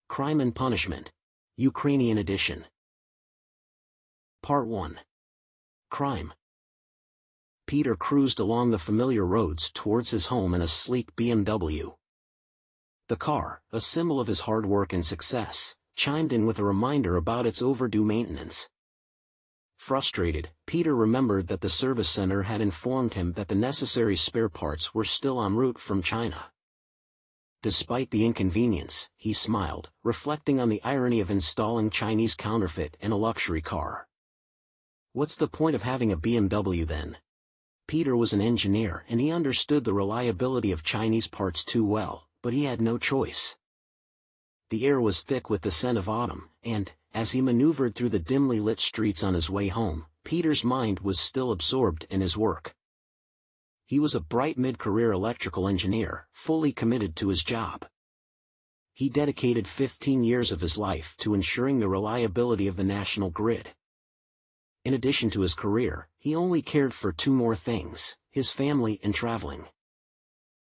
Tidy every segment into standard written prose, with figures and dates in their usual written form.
Crime and Punishment. Ukrainian edition. Part 1. Crime. Peter cruised along the familiar roads towards his home in a sleek BMW. The car, a symbol of his hard work and success, chimed in with a reminder about its overdue maintenance. Frustrated, Peter remembered that the service center had informed him that the necessary spare parts were still en route from China. Despite the inconvenience, he smiled, reflecting on the irony of installing Chinese counterfeit in a luxury car. What's the point of having a BMW then? Peter was an engineer and he understood the reliability of Chinese parts too well, but he had no choice. The air was thick with the scent of autumn, and, as he maneuvered through the dimly lit streets on his way home, Peter's mind was still absorbed in his work. He was a bright mid-career electrical engineer, fully committed to his job. He dedicated 15 years of his life to ensuring the reliability of the national grid. In addition to his career, he only cared for two more things: his family and traveling.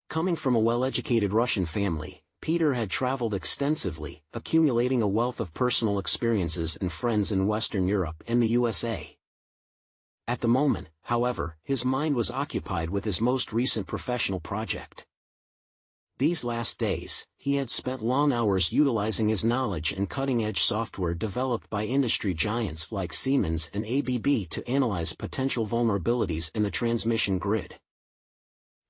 Coming from a well-educated Russian family, Peter had traveled extensively, accumulating a wealth of personal experiences and friends in Western Europe and the USA. At the moment, however, his mind was occupied with his most recent professional project. These last days, he had spent long hours utilizing his knowledge in cutting-edge software developed by industry giants like Siemens and ABB to analyze potential vulnerabilities in the transmission grid.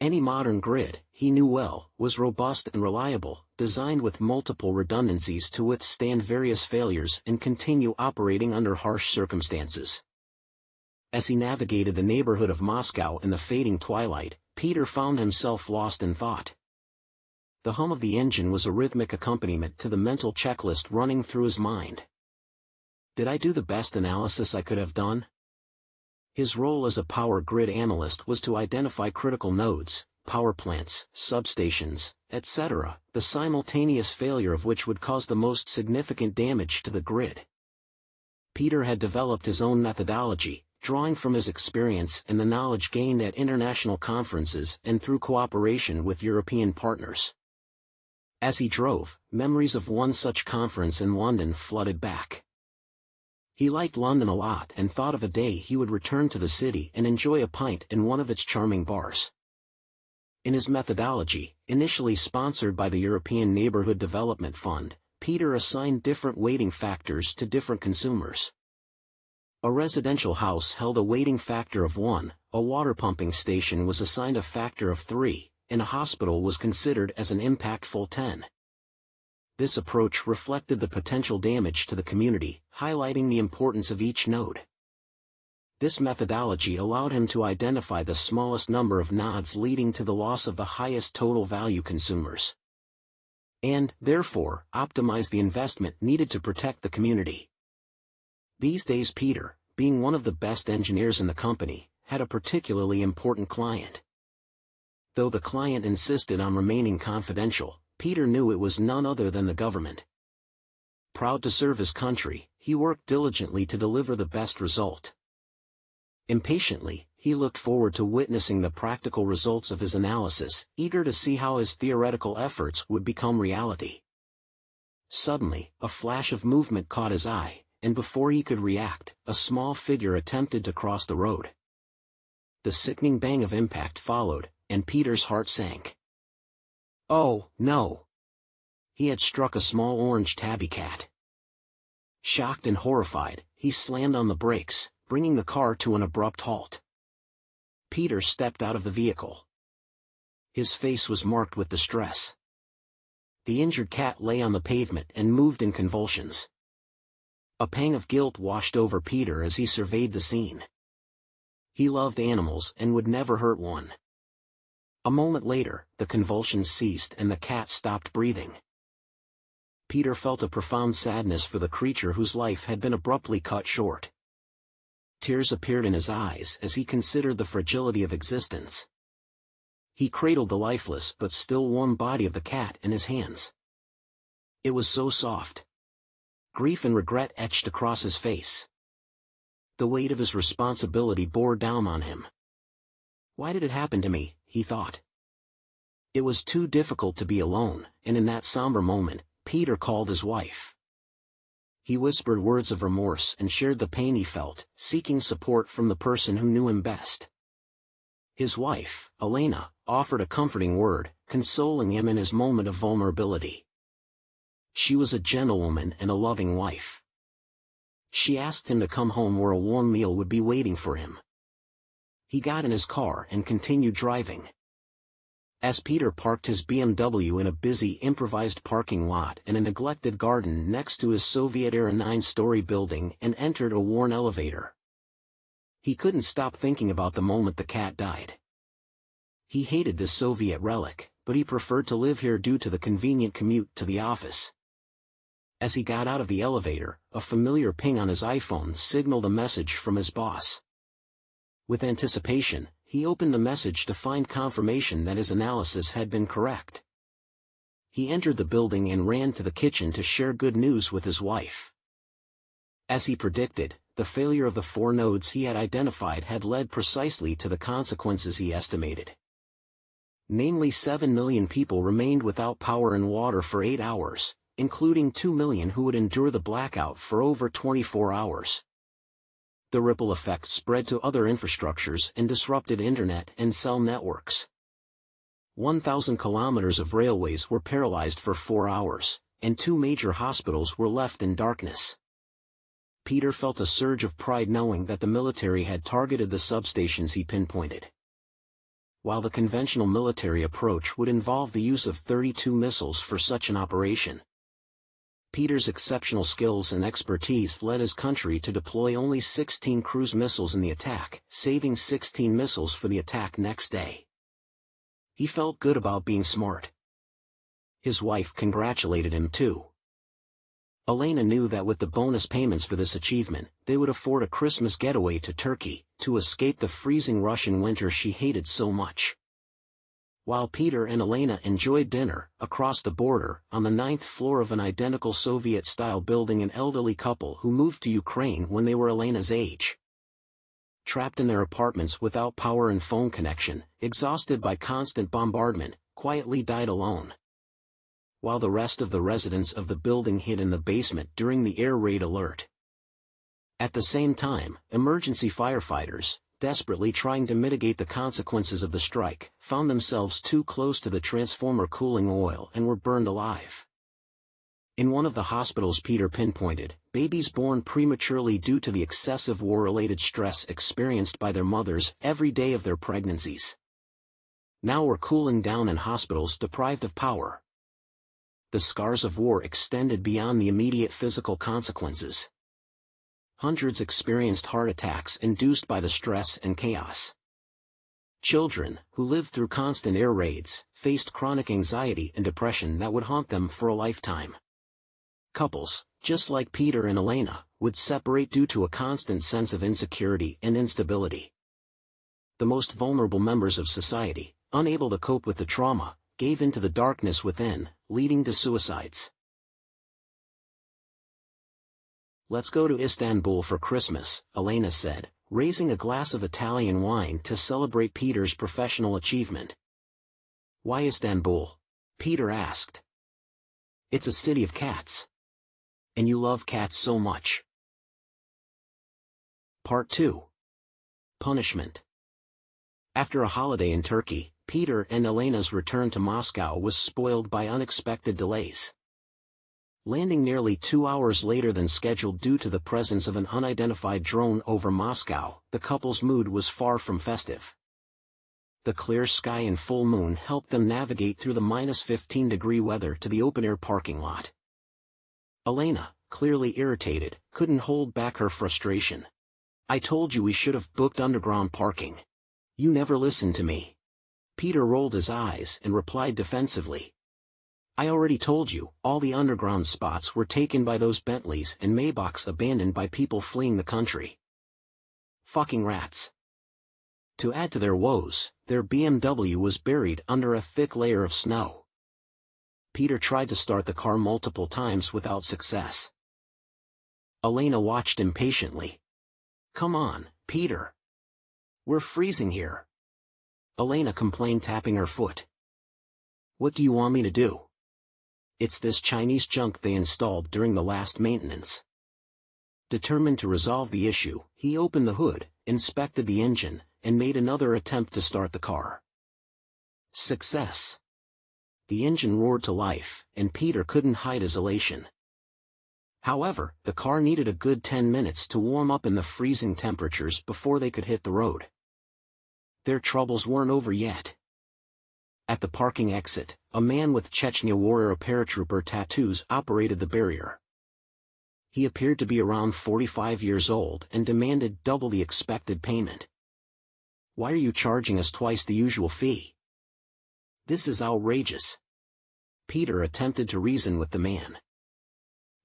Any modern grid, he knew well, was robust and reliable, designed with multiple redundancies to withstand various failures and continue operating under harsh circumstances. As he navigated the neighborhood of Moscow in the fading twilight, Peter found himself lost in thought. The hum of the engine was a rhythmic accompaniment to the mental checklist running through his mind. Did I do the best analysis I could have done? His role as a power grid analyst was to identify critical nodes, power plants, substations, etc., the simultaneous failure of which would cause the most significant damage to the grid. Peter had developed his own methodology, drawing from his experience and the knowledge gained at international conferences and through cooperation with European partners. As he drove, memories of one such conference in London flooded back. He liked London a lot and thought of a day he would return to the city and enjoy a pint in one of its charming bars. In his methodology, initially sponsored by the European Neighbourhood Development Fund, Peter assigned different weighting factors to different consumers. A residential house held a weighting factor of 1, a water pumping station was assigned a factor of 3, and a hospital was considered as an impactful 10. This approach reflected the potential damage to the community, highlighting the importance of each node. This methodology allowed him to identify the smallest number of nodes leading to the loss of the highest total value consumers. And, therefore, optimize the investment needed to protect the community. These days Peter, being one of the best engineers in the company, had a particularly important client. Though the client insisted on remaining confidential, Peter knew it was none other than the government. Proud to serve his country, he worked diligently to deliver the best result. Impatiently, he looked forward to witnessing the practical results of his analysis, eager to see how his theoretical efforts would become reality. Suddenly, a flash of movement caught his eye, and before he could react, a small figure attempted to cross the road. The sickening bang of impact followed, and Peter's heart sank. Oh, no! He had struck a small orange tabby cat. Shocked and horrified, he slammed on the brakes, bringing the car to an abrupt halt. Peter stepped out of the vehicle. His face was marked with distress. The injured cat lay on the pavement and moved in convulsions. A pang of guilt washed over Peter as he surveyed the scene. He loved animals and would never hurt one. A moment later, the convulsions ceased and the cat stopped breathing. Peter felt a profound sadness for the creature whose life had been abruptly cut short. Tears appeared in his eyes as he considered the fragility of existence. He cradled the lifeless but still warm body of the cat in his hands. It was so soft. Grief and regret etched across his face. The weight of his responsibility bore down on him. Why did it happen to me, he thought. It was too difficult to be alone, and in that somber moment, Peter called his wife. He whispered words of remorse and shared the pain he felt, seeking support from the person who knew him best. His wife, Elena, offered a comforting word, consoling him in his moment of vulnerability. She was a gentlewoman and a loving wife. She asked him to come home where a warm meal would be waiting for him. He got in his car and continued driving. As Peter parked his BMW in a busy improvised parking lot in a neglected garden next to his Soviet-era 9-story building and entered a worn elevator, he couldn't stop thinking about the moment the cat died. He hated this Soviet relic, but he preferred to live here due to the convenient commute to the office. As he got out of the elevator, a familiar ping on his iPhone signaled a message from his boss. With anticipation, he opened the message to find confirmation that his analysis had been correct. He entered the building and ran to the kitchen to share good news with his wife. As he predicted, the failure of the 4 nodes he had identified had led precisely to the consequences he estimated. Namely, 7 million people remained without power and water for 8 hours, including 2 million who would endure the blackout for over 24 hours. The ripple effect spread to other infrastructures and disrupted internet and cell networks. 1,000 kilometers of railways were paralyzed for 4 hours, and 2 major hospitals were left in darkness. Peter felt a surge of pride knowing that the military had targeted the substations he pinpointed. While the conventional military approach would involve the use of 32 missiles for such an operation, Peter's exceptional skills and expertise led his country to deploy only 16 cruise missiles in the attack, saving 16 missiles for the attack next day. He felt good about being smart. His wife congratulated him too. Elena knew that with the bonus payments for this achievement, they would afford a Christmas getaway to Turkey, to escape the freezing Russian winter she hated so much. While Peter and Elena enjoyed dinner, across the border, on the 9th floor of an identical Soviet-style building, an elderly couple who moved to Ukraine when they were Elena's age. Trapped in their apartments without power and phone connection, exhausted by constant bombardment, quietly died alone. While the rest of the residents of the building hid in the basement during the air raid alert. At the same time, emergency firefighters, desperately trying to mitigate the consequences of the strike, found themselves too close to the transformer cooling oil and were burned alive. In one of the hospitals Peter pinpointed, babies born prematurely due to the excessive war-related stress experienced by their mothers every day of their pregnancies, now were cooling down in hospitals deprived of power. The scars of war extended beyond the immediate physical consequences. Hundreds experienced heart attacks induced by the stress and chaos. Children, who lived through constant air raids, faced chronic anxiety and depression that would haunt them for a lifetime. Couples, just like Peter and Elena, would separate due to a constant sense of insecurity and instability. The most vulnerable members of society, unable to cope with the trauma, gave in to the darkness within, leading to suicides. "Let's go to Istanbul for Christmas," Elena said, raising a glass of Italian wine to celebrate Peter's professional achievement. "Why Istanbul?" Peter asked. "It's a city of cats. And you love cats so much." Part 2. Punishment. After a holiday in Turkey, Peter and Elena's return to Moscow was spoiled by unexpected delays. Landing nearly 2 hours later than scheduled due to the presence of an unidentified drone over Moscow, the couple's mood was far from festive. The clear sky and full moon helped them navigate through the -15-degree weather to the open-air parking lot. Elena, clearly irritated, couldn't hold back her frustration. "I told you we should have booked underground parking. You never listened to me." Peter rolled his eyes and replied defensively. "I already told you, all the underground spots were taken by those Bentleys and Maybachs abandoned by people fleeing the country. Fucking rats." To add to their woes, their BMW was buried under a thick layer of snow. Peter tried to start the car multiple times without success. Elena watched impatiently. "Come on, Peter. We're freezing here." Elena complained, tapping her foot. "What do you want me to do?" It's this Chinese junk they installed during the last maintenance. Determined to resolve the issue, he opened the hood, inspected the engine, and made another attempt to start the car. Success. The engine roared to life, and Peter couldn't hide his elation. However, the car needed a good 10 minutes to warm up in the freezing temperatures before they could hit the road. Their troubles weren't over yet. At the parking exit, a man with Chechnya warrior paratrooper tattoos operated the barrier. He appeared to be around 45 years old and demanded double the expected payment. "Why are you charging us twice the usual fee? This is outrageous." Peter attempted to reason with the man.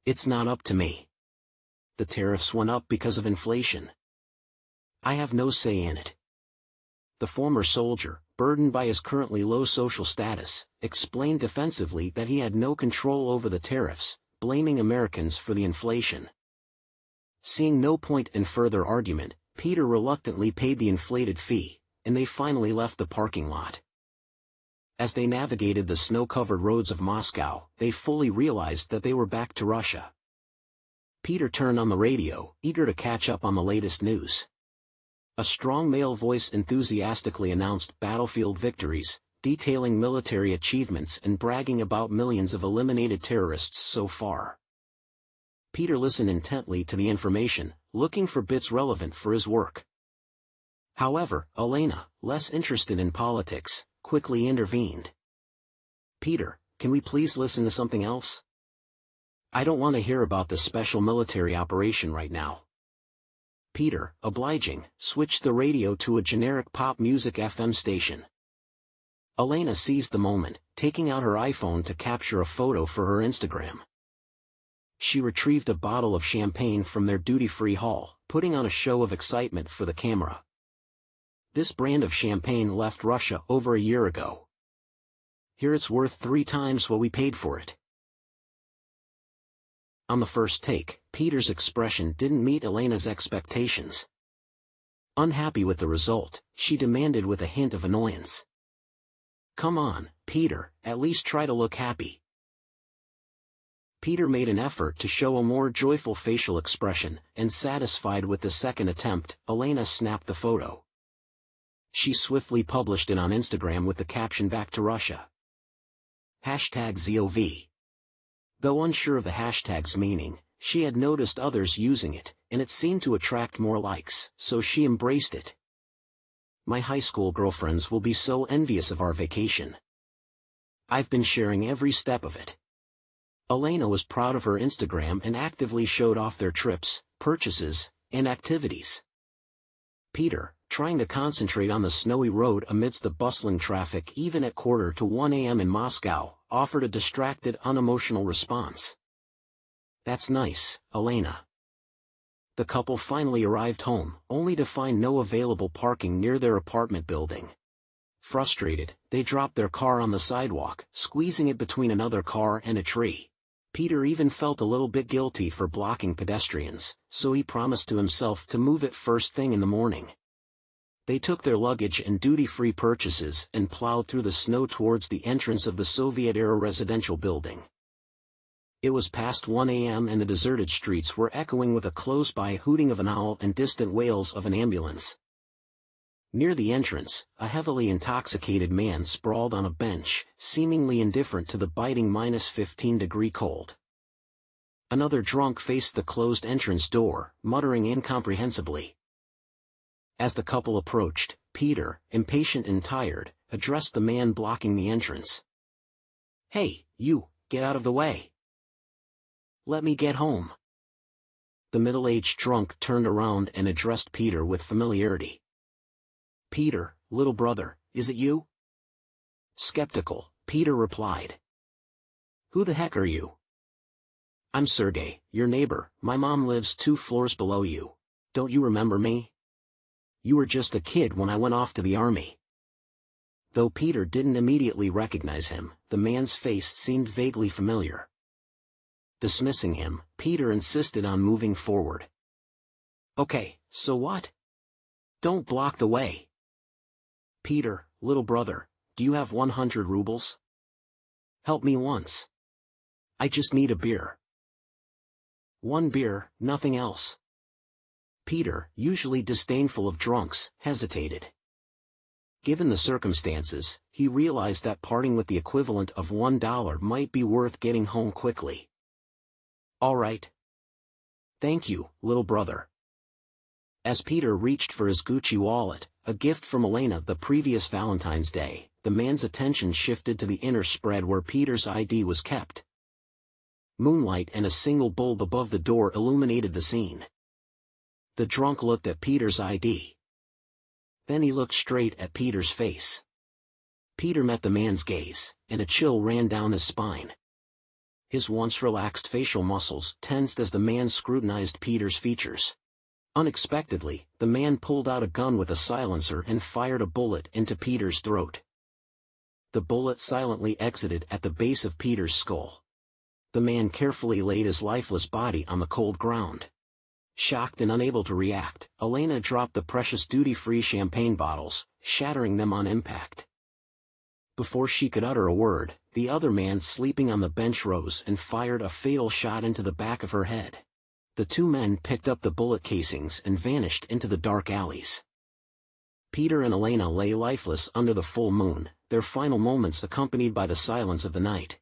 "It's not up to me. The tariffs went up because of inflation. I have no say in it." The former soldier, burdened by his currently low social status, explained defensively that he had no control over the tariffs, blaming Americans for the inflation. Seeing no point in further argument, Peter reluctantly paid the inflated fee, and they finally left the parking lot. As they navigated the snow-covered roads of Moscow, they fully realized that they were back to Russia. Peter turned on the radio, eager to catch up on the latest news. A strong male voice enthusiastically announced battlefield victories, detailing military achievements and bragging about millions of eliminated terrorists so far. Peter listened intently to the information, looking for bits relevant for his work. However, Elena, less interested in politics, quickly intervened. "Peter, can we please listen to something else? I don't want to hear about the special military operation right now." Peter, obliging, switched the radio to a generic pop music FM station. Elena seized the moment, taking out her iPhone to capture a photo for her Instagram. She retrieved a bottle of champagne from their duty-free haul, putting on a show of excitement for the camera. "This brand of champagne left Russia over a year ago. Here it's worth 3 times what we paid for it." On the first take, Peter's expression didn't meet Elena's expectations. Unhappy with the result, she demanded with a hint of annoyance, "Come on, Peter, at least try to look happy." Peter made an effort to show a more joyful facial expression, and satisfied with the second attempt, Elena snapped the photo. She swiftly published it on Instagram with the caption "Back to Russia." #ZOV. Though unsure of the hashtag's meaning, she had noticed others using it, and it seemed to attract more likes, so she embraced it. "My high school girlfriends will be so envious of our vacation. I've been sharing every step of it." Elena was proud of her Instagram and actively showed off their trips, purchases, and activities. Peter, trying to concentrate on the snowy road amidst the bustling traffic even at 1:45 a.m. in Moscow, offered a distracted, unemotional response. "That's nice, Elena." The couple finally arrived home, only to find no available parking near their apartment building. Frustrated, they dropped their car on the sidewalk, squeezing it between another car and a tree. Peter even felt a little bit guilty for blocking pedestrians, so he promised to himself to move it first thing in the morning. They took their luggage and duty-free purchases and plowed through the snow towards the entrance of the Soviet-era residential building. It was past 1 a.m. and the deserted streets were echoing with a close-by hooting of an owl and distant wails of an ambulance. Near the entrance, a heavily intoxicated man sprawled on a bench, seemingly indifferent to the biting -15-degree cold. Another drunk faced the closed entrance door, muttering incomprehensibly. As the couple approached, Peter, impatient and tired, addressed the man blocking the entrance. "Hey, you, get out of the way. Let me get home." The middle-aged drunk turned around and addressed Peter with familiarity. "Peter, little brother, is it you?" Skeptical, Peter replied. "Who the heck are you?" "I'm Serhiy, your neighbor. My mom lives 2 floors below you. Don't you remember me? You were just a kid when I went off to the army." Though Peter didn't immediately recognize him, the man's face seemed vaguely familiar. Dismissing him, Peter insisted on moving forward. "Okay, so what? Don't block the way." "Peter, little brother, do you have 100 rubles? Help me once." I just need a beer. One beer, nothing else. Peter, usually disdainful of drunks, hesitated. Given the circumstances, he realized that parting with the equivalent of $1 might be worth getting home quickly. All right. Thank you, little brother. As Peter reached for his Gucci wallet, a gift from Elena the previous Valentine's Day, the man's attention shifted to the inner spread where Peter's ID was kept. Moonlight and a single bulb above the door illuminated the scene. The drunk looked at Peter's ID. Then he looked straight at Peter's face. Peter met the man's gaze, and a chill ran down his spine. His once relaxed facial muscles tensed as the man scrutinized Peter's features. Unexpectedly, the man pulled out a gun with a silencer and fired a bullet into Peter's throat. The bullet silently exited at the base of Peter's skull. The man carefully laid his lifeless body on the cold ground. Shocked and unable to react, Elena dropped the precious duty-free champagne bottles, shattering them on impact. Before she could utter a word, the other man sleeping on the bench rose and fired a fatal shot into the back of her head. The two men picked up the bullet casings and vanished into the dark alleys. Peter and Elena lay lifeless under the full moon, their final moments accompanied by the silence of the night.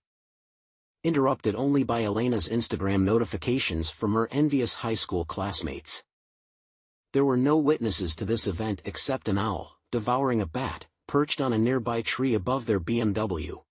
Interrupted only by Elena's Instagram notifications from her envious high school classmates. There were no witnesses to this event except an owl, devouring a bat, perched on a nearby tree above their BMW.